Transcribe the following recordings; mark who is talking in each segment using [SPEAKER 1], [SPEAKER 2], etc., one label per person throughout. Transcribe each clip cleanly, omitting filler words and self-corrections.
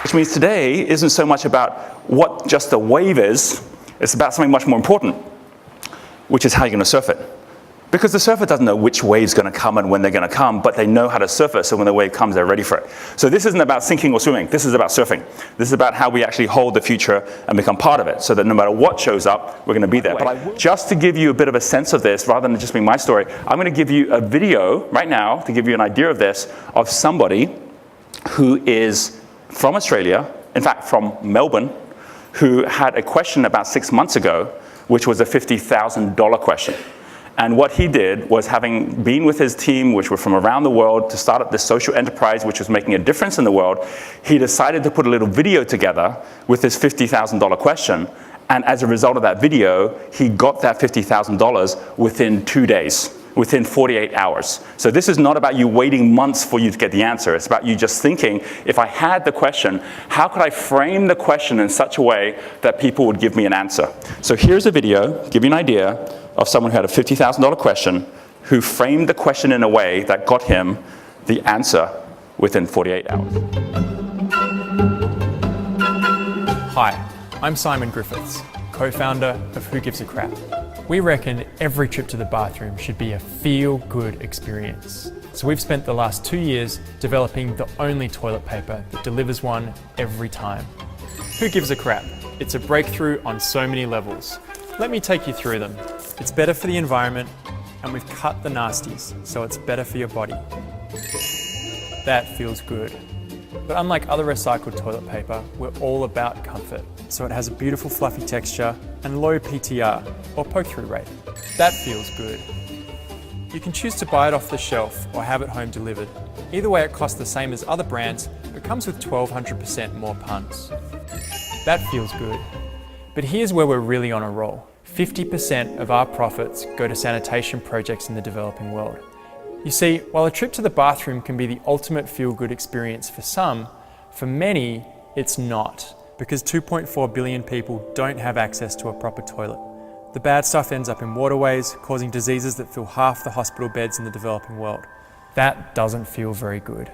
[SPEAKER 1] Which means today isn't so much about what just a wave is, it's about something much more important, which is how you're going to surf it. Because the surfer doesn't know which wave's going to come and when they're going to come, but they know how to surf it, so when the wave comes, they're ready for it. So this isn't about sinking or swimming. This is about surfing. This is about how we actually hold the future and become part of it, so that no matter what shows up, we're going to be there. But just to give you a bit of a sense of this, rather than just being my story, I'm going to give you a video right now to give you an idea of this, of somebody who is from Australia, in fact, from Melbourne, who had a question about 6 months ago, which was a $50,000 question. And what he did was, having been with his team, which were from around the world, to start up this social enterprise which was making a difference in the world, he decided to put a little video together with this $50,000 question. And as a result of that video, he got that $50,000 within 2 days, within 48 hours. So this is not about you waiting months for you to get the answer. It's about you just thinking, if I had the question, how could I frame the question in such a way that people would give me an answer? So here's a video, give you an idea, of someone who had a $50,000 question, who framed the question in a way that got him the answer within 48 hours.
[SPEAKER 2] Hi, I'm Simon Griffiths, co-founder of Who Gives a Crap. We reckon every trip to the bathroom should be a feel-good experience. So we've spent the last 2 years developing the only toilet paper that delivers one every time. Who gives a crap? It's a breakthrough on so many levels. Let me take you through them. It's better for the environment, and we've cut the nasties, so it's better for your body. That feels good. But unlike other recycled toilet paper, we're all about comfort. So it has a beautiful fluffy texture and low PTR, or poke-through rate. That feels good. You can choose to buy it off the shelf or have it home delivered. Either way, it costs the same as other brands, but comes with 1,200% more puns. That feels good. But here's where we're really on a roll. 50% of our profits go to sanitation projects in the developing world. You see, while a trip to the bathroom can be the ultimate feel-good experience for some, for many, it's not, because 2.4 billion people don't have access to a proper toilet. The bad stuff ends up in waterways, causing diseases that fill half the hospital beds in the developing world. That doesn't feel very good.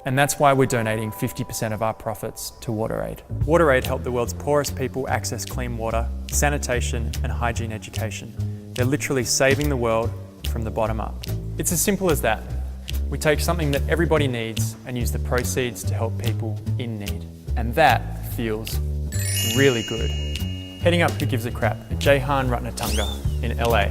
[SPEAKER 2] And that's why we're donating 50% of our profits to WaterAid. WaterAid help the world's poorest people access clean water, sanitation, and hygiene education. They're literally saving the world from the bottom up. It's as simple as that. We take something that everybody needs and use the proceeds to help people in need. And that feels really good. Heading up Who Gives a Crap, Jehan Ratnatunga in LA,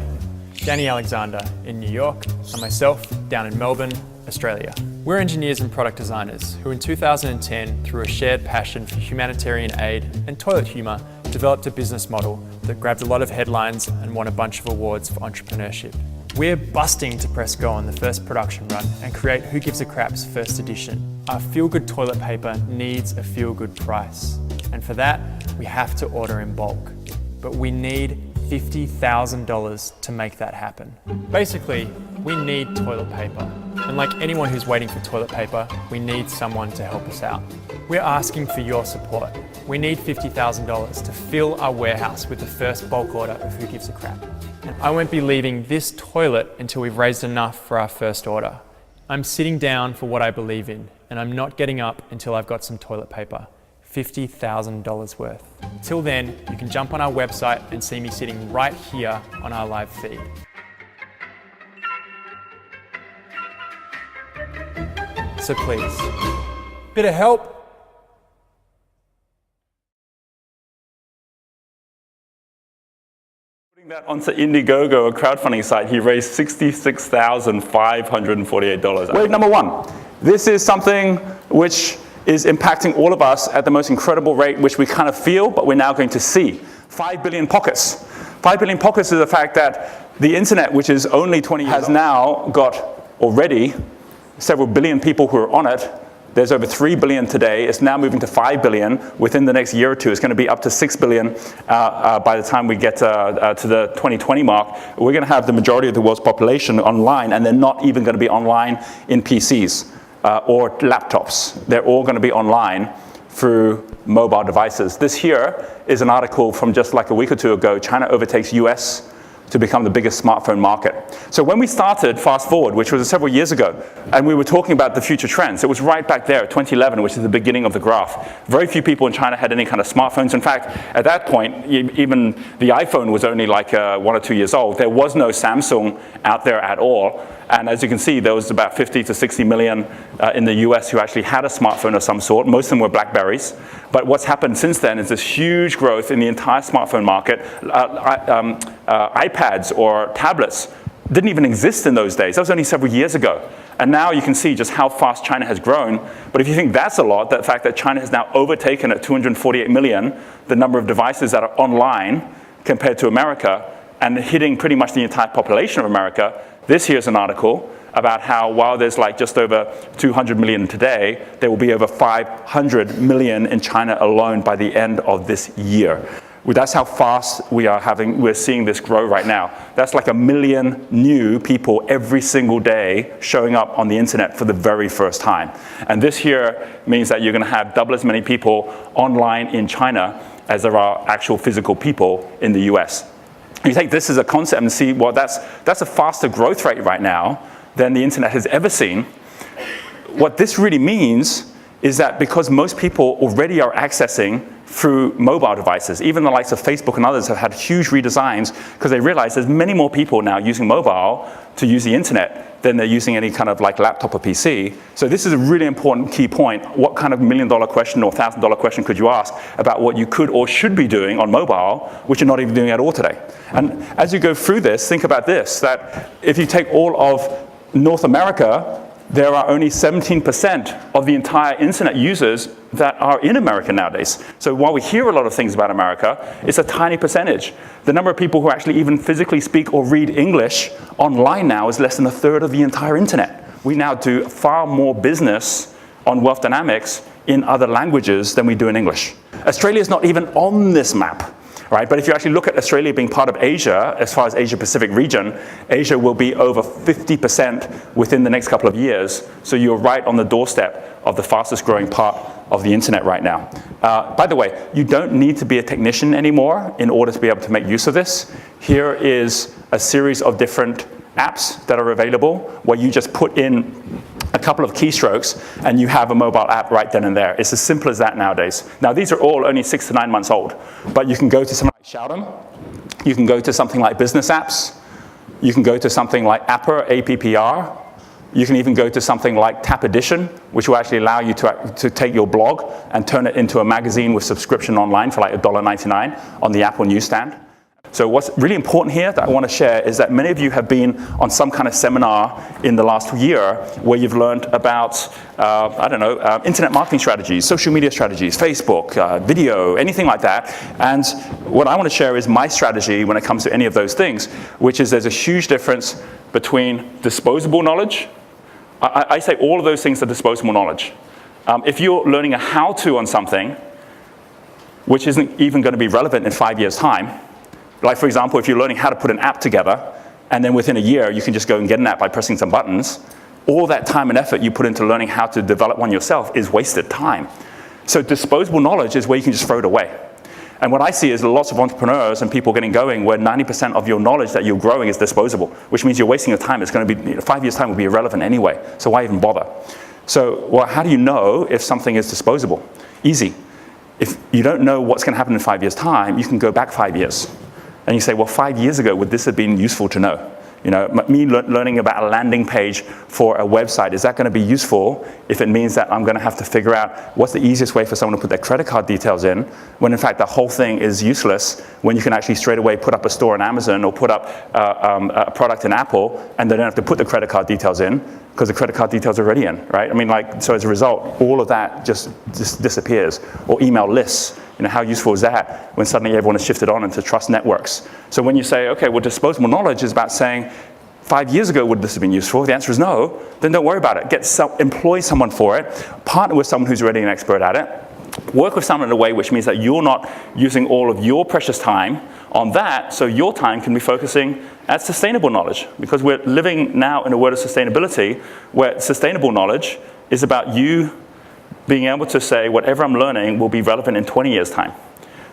[SPEAKER 2] Danny Alexander in New York, and myself down in Melbourne, Australia. We're engineers and product designers who in 2010, through a shared passion for humanitarian aid and toilet humour, developed a business model that grabbed a lot of headlines and won a bunch of awards for entrepreneurship. We're busting to press go on the first production run and create Who Gives a Crap's first edition. Our feel-good toilet paper needs a feel-good price. And for that, we have to order in bulk. But we need $50,000 to make that happen. Basically, we need toilet paper. And like anyone who's waiting for toilet paper, we need someone to help us out. We're asking for your support. We need $50,000 to fill our warehouse with the first bulk order of Who Gives a Crap. And I won't be leaving this toilet until we've raised enough for our first order. I'm sitting down for what I believe in, and I'm not getting up until I've got some toilet paper. $50,000 worth. Till then, you can jump on our website and see me sitting right here on our live feed. So please, bit of help.
[SPEAKER 1] Putting that onto Indiegogo, a crowdfunding site, he raised $66,548. Wave number one. This is something which is impacting all of us at the most incredible rate, which we kind of feel, but we're now going to see. 5 billion pockets. 5 billion pockets is the fact that the internet, which is only 20 years old, has now got already several billion people who are on it. There's over 3 billion today. It's now moving to 5 billion. Within the next year or two, it's going to be up to 6 billion by the time we get to the 2020 mark. We're going to have the majority of the world's population online, and they're not even going to be online in PCs. Or laptops. They're all going to be online through mobile devices. This here is an article from just like a week or two ago. China overtakes US to become the biggest smartphone market. So when we started Fast Forward, which was several years ago, and we were talking about the future trends, it was right back there, 2011, which is the beginning of the graph. Very few people in China had any kind of smartphones. In fact, at that point, even the iPhone was only like 1 or 2 years old. There was no Samsung out there at all. And as you can see, there was about 50 to 60 million in the US who actually had a smartphone of some sort. Most of them were BlackBerries. But what's happened since then is this huge growth in the entire smartphone market. iPads or tablets didn't even exist in those days. That was only several years ago. And now you can see just how fast China has grown. But if you think that's a lot, the fact that China has now overtaken at 248 million the number of devices that are online compared to America, and hitting pretty much the entire population of America. This here's an article about how while there's like just over 200 million today, there will be over 500 million in China alone by the end of this year. That's how fast we're seeing this grow right now. That's like 1 million new people every single day showing up on the internet for the very first time. And this here means that you're going to have double as many people online in China as there are actual physical people in the US. You take this as a concept and see, well, that's a faster growth rate right now than the internet has ever seen. What this really means is that because most people already are accessing through mobile devices, even the likes of Facebook and others have had huge redesigns because they realize there's many more people now using mobile to use the internet than they're using any kind of like laptop or PC. So this is a really important key point. What kind of $1 million question or $1,000 question could you ask about what you could or should be doing on mobile, which you're not even doing at all today? And as you go through this, think about this, that if you take all of North America, there are only 17% of the entire internet users that are in America nowadays. So while we hear a lot of things about America, it's a tiny percentage. The number of people who actually even physically speak or read English online now is less than 1/3 of the entire internet. We now do far more business on Wealth Dynamics in other languages than we do in English. Australia is not even on this map. Right? But if you actually look at Australia being part of Asia, as far as Asia-Pacific region, Asia will be over 50% within the next couple of years. So you're right on the doorstep of the fastest growing part of the internet right now. By the way, you don't need to be a technician anymore in order to be able to make use of this. Here is a series of different apps that are available where you just put in a couple of keystrokes and you have a mobile app right then and there. It's as simple as that nowadays. Now these are all only 6 to 9 months old, but you can go to something like Shouten, you can go to something like Business Apps, you can go to something like Apper, APPR, you can even go to something like Tap Edition, which will actually allow you to take your blog and turn it into a magazine with subscription online for like $1.99 on the Apple newsstand. So what's really important here that I want to share is that many of you have been on some kind of seminar in the last year where you've learned about, internet marketing strategies, social media strategies, Facebook, video, anything like that. And what I want to share is my strategy when it comes to any of those things, which is there's a huge difference between disposable knowledge. I say all of those things are disposable knowledge. If you're learning a how-to on something, which isn't even going to be relevant in 5 years' time, like, for example, if you're learning how to put an app together, and then within a year, you can just go and get an app by pressing some buttons, all that time and effort you put into learning how to develop one yourself is wasted time. So disposable knowledge is where you can just throw it away. And what I see is lots of entrepreneurs and people getting going where 90% of your knowledge that you're growing is disposable, which means you're wasting your time. It's going to be, 5 years' time will be irrelevant anyway, so why even bother? So, well, how do you know if something is disposable? Easy. If you don't know what's going to happen in 5 years' time, you can go back 5 years. And you say, well, 5 years ago, would this have been useful to know? You know, me learning about a landing page for a website, is that going to be useful if it means that I'm going to have to figure out what's the easiest way for someone to put their credit card details in, when in fact the whole thing is useless, when you can actually straight away put up a store on Amazon or put up a product in Apple, and they don't have to put the credit card details in because the credit card details are already in, right? I mean, like, so as a result, all of that just disappears. Or email lists. You know, how useful is that when suddenly everyone has shifted on into trust networks? So when you say, okay, well, disposable knowledge is about saying, 5 years ago, would this have been useful? The answer is no. Then don't worry about it. Employ someone for it. Partner with someone who's already an expert at it. Work with someone in a way which means that you're not using all of your precious time on that, so your time can be focusing at sustainable knowledge. Because we're living now in a world of sustainability where sustainable knowledge is about you being able to say whatever I'm learning will be relevant in 20 years' time.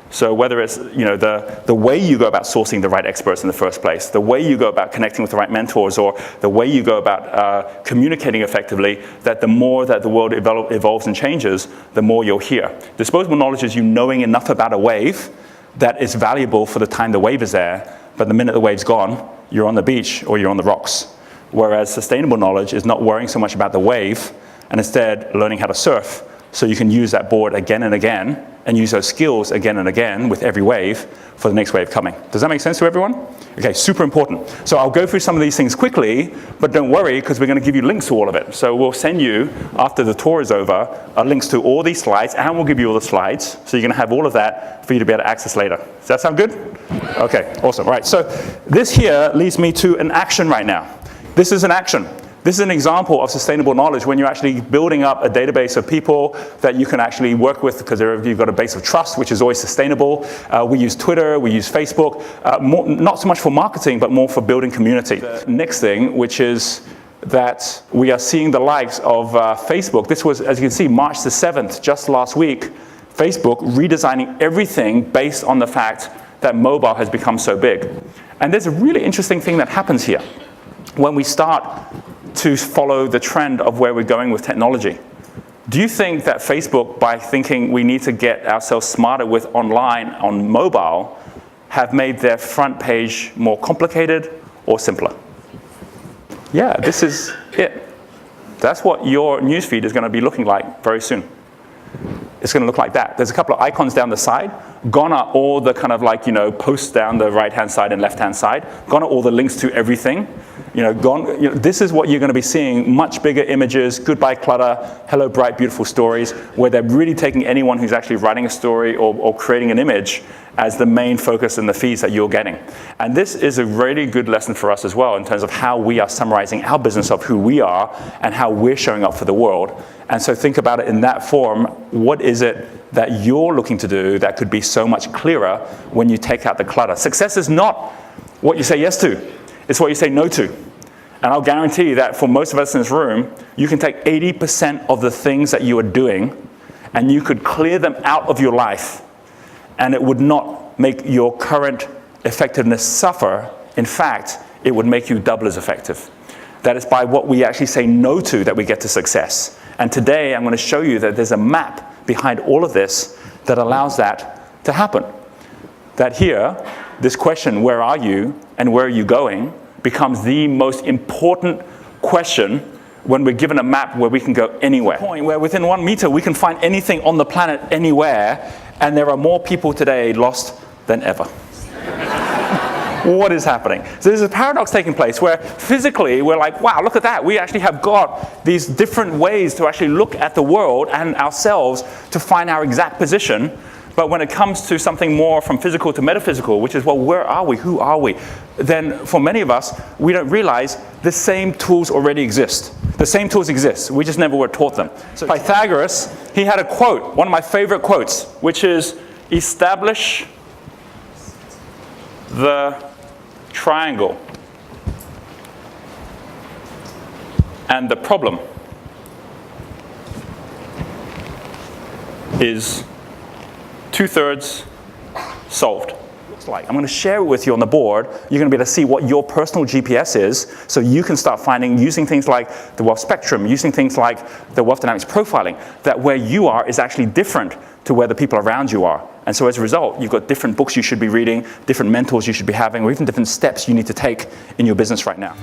[SPEAKER 1] So whether it's the way you go about sourcing the right experts in the first place, the way you go about connecting with the right mentors, or the way you go about communicating effectively, that the more that the world evolves and changes, the more you'll hear. Disposable knowledge is you knowing enough about a wave that is valuable for the time the wave is there, but the minute the wave's gone, you're on the beach or you're on the rocks. Whereas sustainable knowledge is not worrying so much about the wave, and instead learning how to surf, so you can use that board again and again, and use those skills again and again with every wave for the next wave coming. Does that make sense to everyone? Okay, super important. So I'll go through some of these things quickly, but don't worry, because we're going to give you links to all of it. So we'll send you, after the tour is over, links to all these slides, and we'll give you all the slides, so you're going to have all of that for you to be able to access later. Does that sound good? Okay, awesome. All right, so this here leads me to an action right now. This is an action. This is an example of sustainable knowledge when you're actually building up a database of people that you can actually work with, because you've got a base of trust, which is always sustainable. We use Twitter, we use Facebook, not so much for marketing, but more for building community. The next thing, which is that we are seeing the likes of Facebook. This was, as you can see, March the 7th, just last week, Facebook redesigning everything based on the fact that mobile has become so big. And there's a really interesting thing that happens here when we start to follow the trend of where we're going with technology. Do you think that Facebook, by thinking we need to get ourselves smarter with online on mobile, have made their front page more complicated or simpler? Yeah, this is it. That's what your newsfeed is going to be looking like very soon. It's going to look like that. There's a couple of icons down the side. Gone are all the kind of posts down the right-hand side and left-hand side. Gone are all the links to everything. This is what you're going to be seeing, much bigger images, goodbye clutter, hello bright, beautiful stories, where they're really taking anyone who's actually writing a story or creating an image as the main focus in the feeds that you're getting. And this is a really good lesson for us as well in terms of how we are summarizing our business of who we are and how we're showing up for the world. And so think about it in that form. What is it that you're looking to do that could be so much clearer when you take out the clutter? Success is not what you say yes to. It's what you say no to. And I'll guarantee that for most of us in this room, you can take 80% of the things that you are doing and you could clear them out of your life, and it would not make your current effectiveness suffer. In fact, it would make you double as effective. That is by what we actually say no to that we get to success. And today I'm going to show you that there's a map behind all of this that allows that to happen. That here, this question, where are you and where are you going, becomes the most important question when we're given a map where we can go anywhere. Point where within 1 meter we can find anything on the planet anywhere, and there are more people today lost than ever. What is happening? So there's a paradox taking place where physically we're like, wow, look at that. We actually have got these different ways to actually look at the world and ourselves to find our exact position. But when it comes to something more from physical to metaphysical, which is, well, where are we? Who are we? Then for many of us, we don't realize the same tools already exist. The same tools exist. We just never were taught them. So Pythagoras, he had a quote, one of my favorite quotes, which is, establish the triangle and the problem is 2/3 solved. Like. I'm going to share it with you on the board. You're going to be able to see what your personal GPS is, so you can start finding, using things like the wealth spectrum, using things like the wealth dynamics profiling, that where you are is actually different to where the people around you are. And so as a result, you've got different books you should be reading, different mentors you should be having, or even different steps you need to take in your business right now.